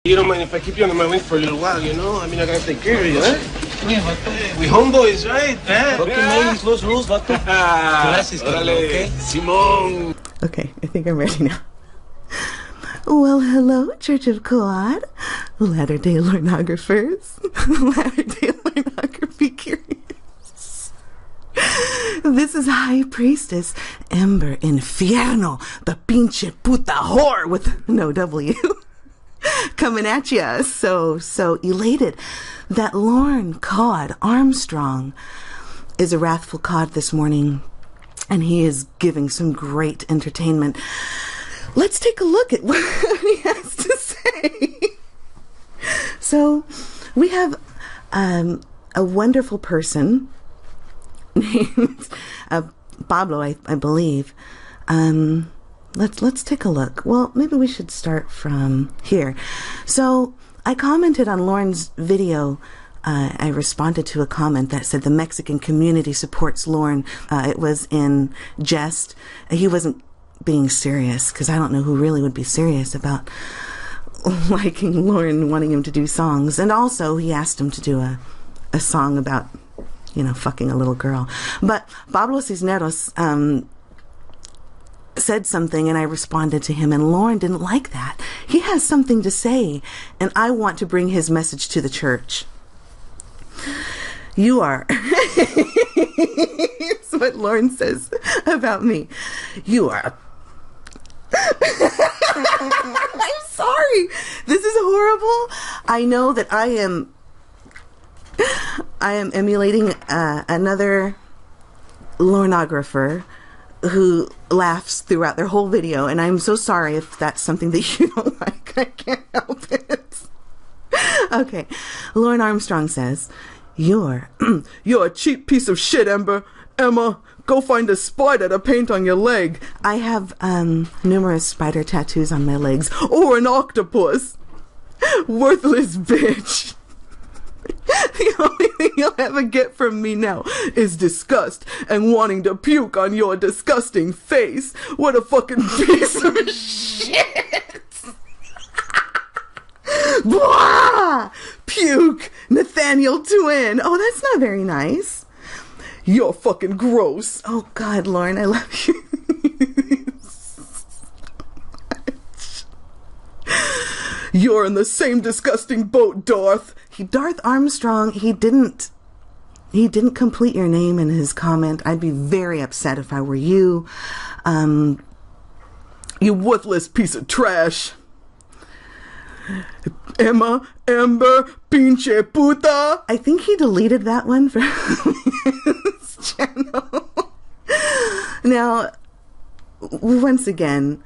You don't mind if I keep you under my wing for a little while, you know? I mean, I gotta take care of you, eh? We homeboys, right? Fucking those rules, vato. Gracias, okay? Simón. Okay, I think I'm ready now. Well, hello, Church of Quad, Latter-day Lornographers, Latter-day Lornography curious. This is High Priestess Ember Enfierno, the PINCHE PUTA HORE with no W. Coming at ya, so elated that Lorne Armstrong is a wrathful cod this morning, and he is giving some great entertainment. Let's take a look at what he has to say. So, we have a wonderful person named Pablo, I believe. Let's take a look. Well, maybe we should start from here. So I commented on Lorne's video. I responded to a comment that said the Mexican community supports Lorne. It was in jest. He wasn't being serious, because I don't know who really would be serious about liking Lorne, wanting him to do songs. And also he asked him to do a song about, you know, fucking a little girl. But Pablo Cisneros said something, and I responded to him, and Lorne didn't like that. He has something to say, and I want to bring his message to the church. You are. Here's what Lorne says about me. You are. I'm sorry. This is horrible. I know that I am emulating another Lornographer who laughs throughout their whole video, and I'm so sorry if that's something that you don't like. I can't help it. Okay, Lorne Armstrong says, You're a cheap piece of shit, Ember. Emma, go find a spider to paint on your leg. I have numerous spider tattoos on my legs. Or an octopus. Worthless bitch. The only thing you'll ever get from me now is disgust and wanting to puke on your disgusting face. What a fucking piece of shit. Blah! Puke, Nathaniel twin. Oh, that's not very nice. You're fucking gross. Oh God, Lorne, I love you. You're in the same disgusting boat, Darth. Darth Armstrong, he didn't complete your name in his comment. I'd be very upset if I were you. You worthless piece of trash. Emma, Ember, PINCHE PUTA. I think he deleted that one from his channel. Now, once again,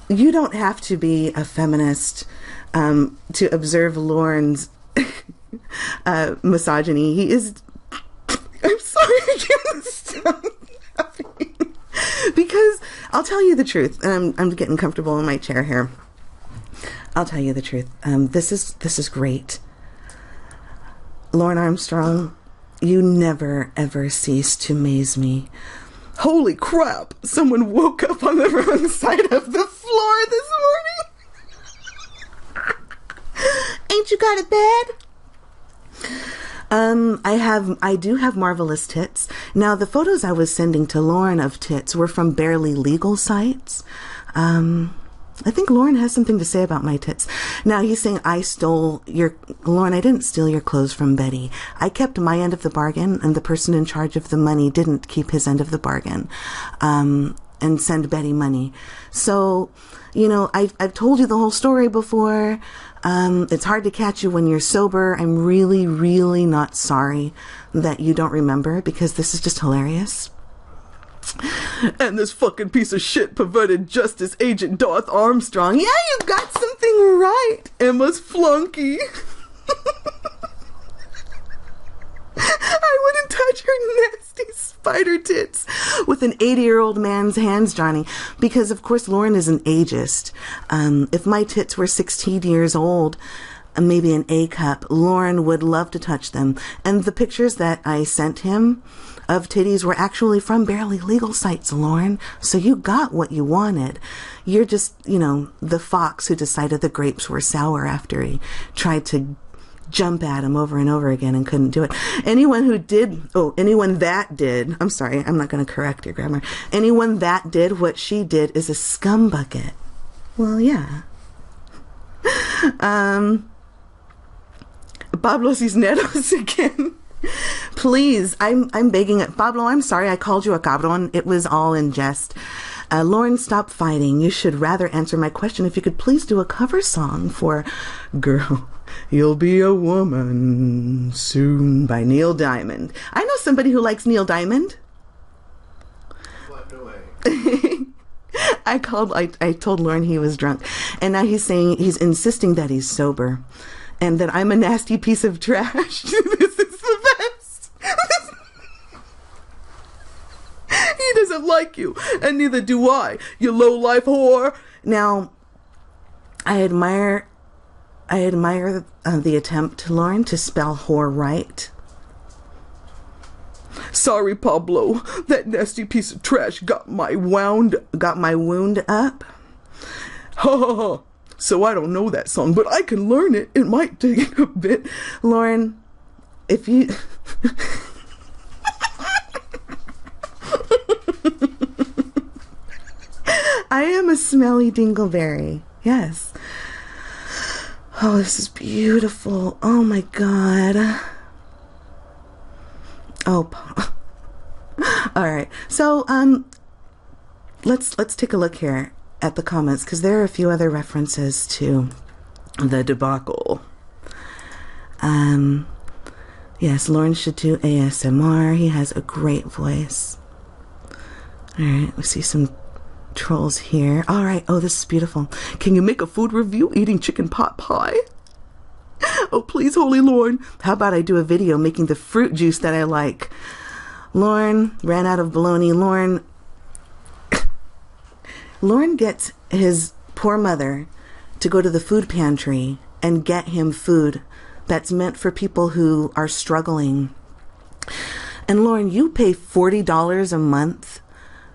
you don't have to be a feminist to observe Lorne's misogyny. He is... I'm sorry, I can't stop laughing. Because I'll tell you the truth, and I'm getting comfortable in my chair here. I'll tell you the truth. This is great. Lorne Armstrong, you never ever cease to amaze me. Holy crap! Someone woke up on the wrong side of the floor this morning. Ain't you got it bad? I do have marvelous tits. Now, the photos I was sending to Lorne of tits were from barely legal sites. I think Lorne has something to say about my tits. Now, he's saying Lorne, I didn't steal your clothes from Betty. I kept my end of the bargain, and the person in charge of the money didn't keep his end of the bargain, and send Betty money. So, you know, I've told you the whole story before. It's hard to catch you when you're sober. I'm really, really not sorry that you don't remember, because this is just hilarious. And this fucking piece of shit perverted justice agent Darth Armstrong. Yeah, you got something right, Emma's flunky. I wouldn't touch her nasty spider tits with an 80-year-old man's hands, Johnny, because of course Lorne is an ageist. If my tits were 16 years old, maybe an A cup, Lorne would love to touch them. And the pictures that I sent him of titties were actually from barely legal sites, Lorne. So you got what you wanted. You're just, you know, the fox who decided the grapes were sour after he tried to jump at him over and over again and couldn't do it. Anyone that did, I'm sorry, I'm not going to correct your grammar. Anyone that did what she did is a scumbucket. Well, yeah. Pablo Cisneros again. Please, I'm begging it. Pablo, I'm sorry I called you a cabron. It was all in jest. Lorne, stop fighting. You should rather answer my question. If you could please do a cover song for Girl, You'll Be a Woman Soon by Neil Diamond. I know somebody who likes Neil Diamond. What, no way. I told Lorne he was drunk, and now he's insisting that he's sober and that I'm a nasty piece of trash. This is the best. He doesn't like you, and neither do I, you low-life whore. Now, I admire the attempt, Lorne, to spell whore right. Sorry, Pablo, that nasty piece of trash got my wound up. Ha ha ha. So I don't know that song, but I can learn it. It might take a bit. Lorne, if you... I am a smelly dingleberry. Yes. Oh, this is beautiful. Oh my God. Oh, all right. So, let's take a look here at the comments, because there are a few other references to the debacle. Yes, Lorne should do ASMR. He has a great voice. All right, we see some trolls here. All right. Oh, this is beautiful. Can you make a food review eating chicken pot pie? Oh, please, holy Lorne. How about I do a video making the fruit juice that I like? Lorne ran out of bologna. Lorne gets his poor mother to go to the food pantry and get him food that's meant for people who are struggling. And Lorne, you pay $40 a month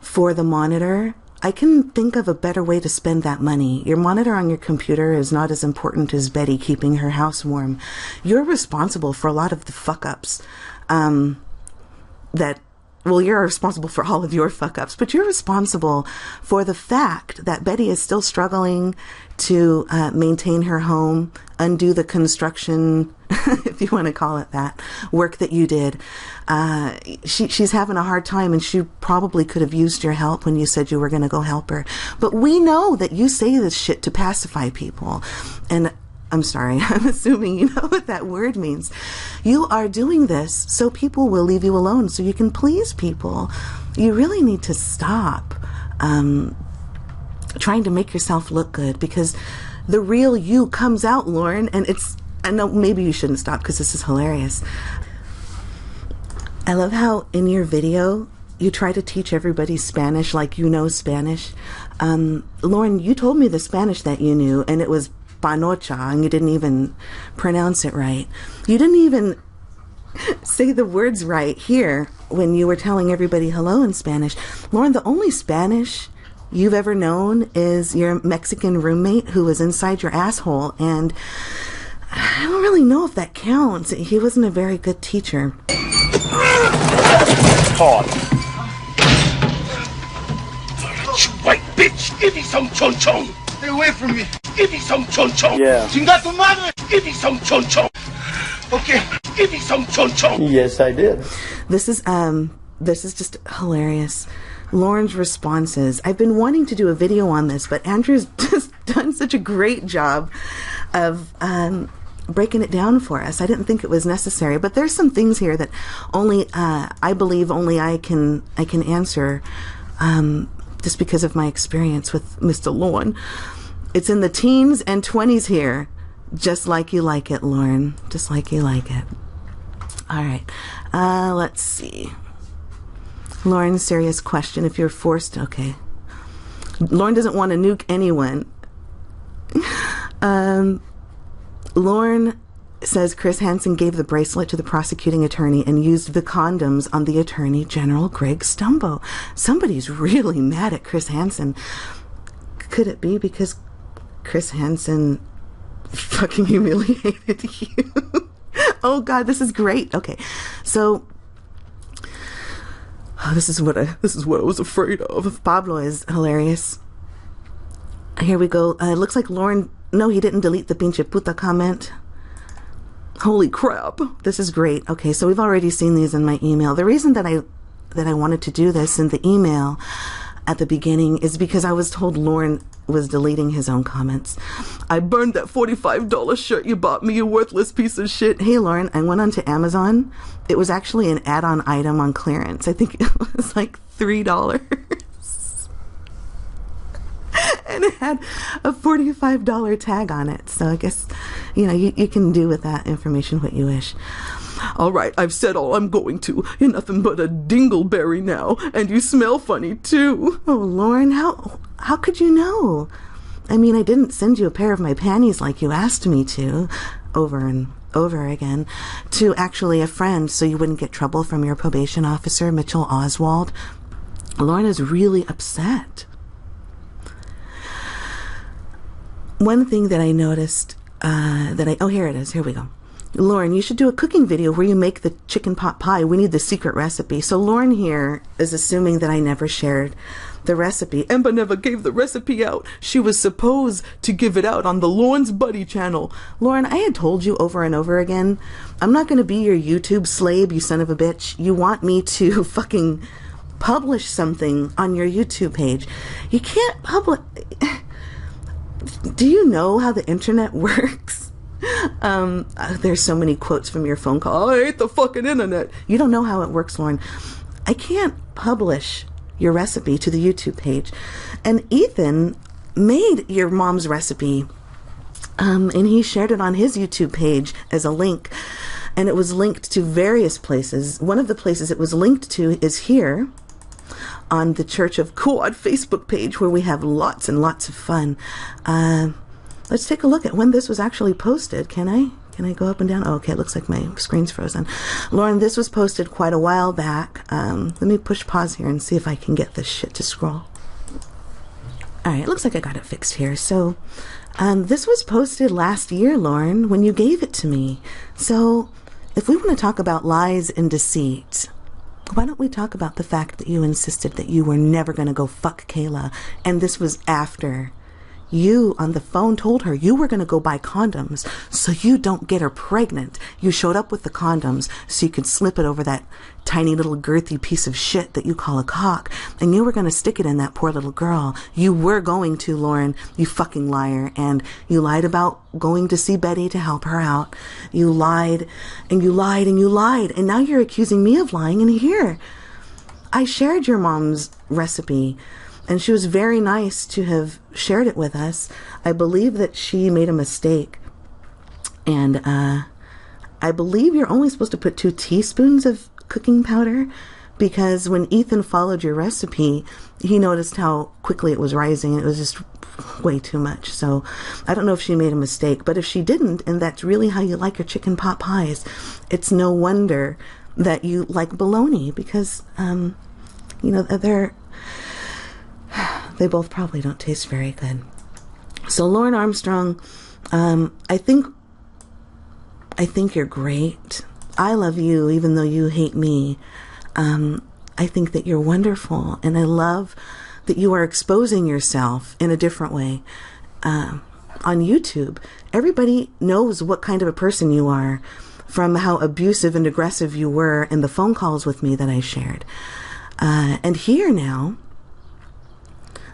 for the monitor. I can think of a better way to spend that money. Your monitor on your computer is not as important as Betty keeping her house warm. You're responsible for a lot of the fuck-ups you're responsible for all of your fuck-ups, but you're responsible for the fact that Betty is still struggling to maintain her home, undo the construction, if you want to call it that, work that you did. She's having a hard time, and she probably could have used your help when you said you were going to go help her. But we know that you say this shit to pacify people. And I'm sorry, I'm assuming you know what that word means. You are doing this so people will leave you alone, so you can please people. You really need to stop trying to make yourself look good, because the real you comes out, Lorne, and I know maybe you shouldn't stop because this is hilarious. I love how in your video you try to teach everybody Spanish like you know Spanish. Lorne, you told me the Spanish that you knew, and it was panocha, and you didn't even pronounce it right. You didn't even say the words right here when you were telling everybody hello in Spanish. Lorne, the only Spanish you've ever known is your Mexican roommate who was inside your asshole, and I don't really know if that counts. He wasn't a very good teacher. Hard. You white bitch! Give me some chon chon! Stay away from me! Give me some chon chon! Yeah. Chinga tu madre! Give me some chon chon! Okay, give me some chon chon! Yes, I did. This is just hilarious. Lorne's responses. I've been wanting to do a video on this, but Andrew's just done such a great job of breaking it down for us. I didn't think it was necessary, but there's some things here that only I believe only I can answer, just because of my experience with Mr. Lorne. It's in the teens and 20s here, just like you like it, Lorne. Just like you like it. All right, let's see. Lorne, serious question. If you're forced, okay. Lorne doesn't want to nuke anyone. Lorne, says Chris Hansen gave the bracelet to the prosecuting attorney and used the condoms on the Attorney General Greg Stumbo. Somebody's really mad at Chris Hansen. Could it be because Chris Hansen fucking humiliated you? Oh God, this is great. Okay, so this is what I was afraid of. Pablo is hilarious. Here we go. It looks like Lorne. No, he didn't delete the pinche puta comment. Holy crap, this is great. Okay, so we've already seen these in my email. The reason that I wanted to do this in the email at the beginning is because I was told Lorne was deleting his own comments. I burned that $45 shirt you bought me, you worthless piece of shit. Hey Lorne, I went onto Amazon. It was actually an add-on item on clearance. I think it was like $3. And it had a $45 tag on it. So I guess, you can do with that information what you wish. All right, I've said all I'm going to. You're nothing but a dingleberry now, and you smell funny too. Oh, Lorne, how could you know? I mean, I didn't send you a pair of my panties like you asked me to, over and over again, to actually a friend so you wouldn't get trouble from your probation officer, Mitchell Oswald. Lorne is really upset. One thing that I noticed, oh, here it is. Here we go. Lorne, you should do a cooking video where you make the chicken pot pie. We need the secret recipe. So Lorne here is assuming that I never shared the recipe. Ember never gave the recipe out. She was supposed to give it out on the Lorne's Buddy channel. Lorne, I had told you over and over again, I'm not going to be your YouTube slave, you son of a bitch. You want me to fucking publish something on your YouTube page. You can't publish... Do you know how the internet works? There's so many quotes from your phone call. I hate the fucking internet. You don't know how it works, Lorne. I can't publish your recipe to the YouTube page. And Ethan made your mom's recipe, and he shared it on his YouTube page as a link. And it was linked to various places. One of the places it was linked to is here on the Church of Quad Facebook page, where we have lots and lots of fun. Let's take a look at when this was actually posted. Can I go up and down? Oh, okay, it looks like my screen's frozen. Lorne, this was posted quite a while back. Let me push pause here and see if I can get this shit to scroll. All right, it looks like I got it fixed here. So this was posted last year, Lorne, when you gave it to me. So if we want to talk about lies and deceit, why don't we talk about the fact that you insisted that you were never going to go fuck Kayla, and this was after you on the phone told her you were going to go buy condoms so you don't get her pregnant. You showed up with the condoms so you could slip it over that tiny little girthy piece of shit that you call a cock, and you were going to stick it in that poor little girl. You were going to, Lorne, you fucking liar. And you lied about going to see Betty to help her out. You lied and you lied and you lied, and now you're accusing me of lying. And here, I shared your mom's recipe, and she was very nice to have shared it with us. I believe that she made a mistake, and I believe you're only supposed to put 2 teaspoons of cooking powder, because when Ethan followed your recipe, he noticed how quickly it was rising, and it was just way too much. So I don't know if she made a mistake, but if she didn't, and that's really how you like your chicken pot pies, it's no wonder that you like bologna, because they both probably don't taste very good. So Lorne Armstrong, I think you're great. I love you even though you hate me. I think that you're wonderful, and I love that you are exposing yourself in a different way on YouTube. Everybody knows what kind of a person you are from how abusive and aggressive you were in the phone calls with me that I shared. And here now,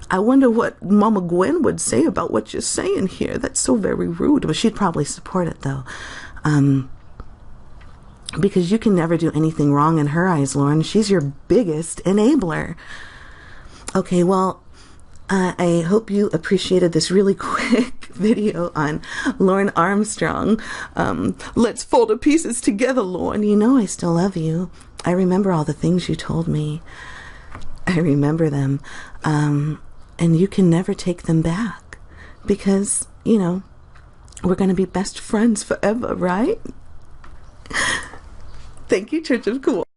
I wonder what Mama Gwen would say about what you're saying here. That's so very rude. But she'd probably support it, though. Because you can never do anything wrong in her eyes, Lorne. She's your biggest enabler. Okay, well, I hope you appreciated this really quick video on Lorne Armstrong. Let's fold the pieces together, Lorne. You know I still love you. I remember all the things you told me. I remember them. And you can never take them back. Because, we're going to be best friends forever, right? Thank you, Church of Cool.